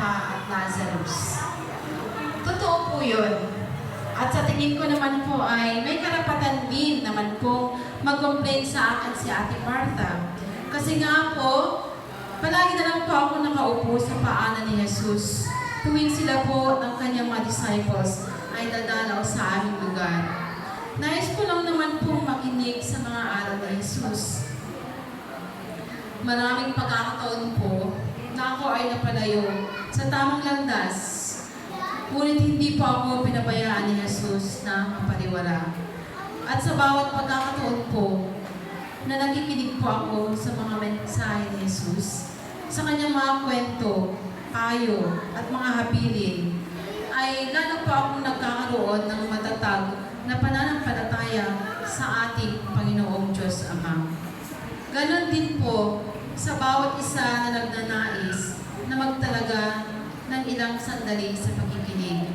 Martha at Lazarus. Totoo po yun. At sa tingin ko naman po ay may karapatan din naman po mag-complain sa akin si Ate Martha. Kasi nga po, palagi na lang po ako nakaupo sa paanan ni Jesus tuwing sila po ng kanyang mga disciples ay dadalaw sa aming lugar. Nais ko lang naman po makinig sa mga aral ni Jesus. Maraming pagkakataon po na ako ay napalayo sa tamang landas. Ngunit hindi po ako pinabayaan ni Jesus na mapariwara. At sa bawat pagkakataon po na nakikinig po ako sa mga mensahe ni Jesus, sa kanyang mga kwento, payo, at mga habilin, ay lalo po akong nagkakaroon ng matatag na pananampalataya sa ating Panginoong Diyos Ama. Ganon din po sa bawat isa na nagnanais na magtalaga ng ilang sandali sa pakikinig,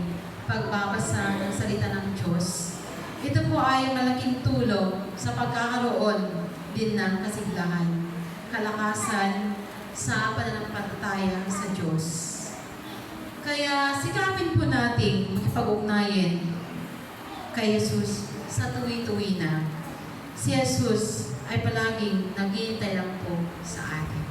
pagbabasa ng salita ng Diyos. Ito po ay malaking tulong sa pagkakaroon din ng kasiglahan, kalakasan sa pananampalataya sa Diyos. Kaya sikapin po natin makipag-ugnayan kay Jesus sa tuwi-tuwi na. Si Jesus ay palaging naghihintay lang po sa atin.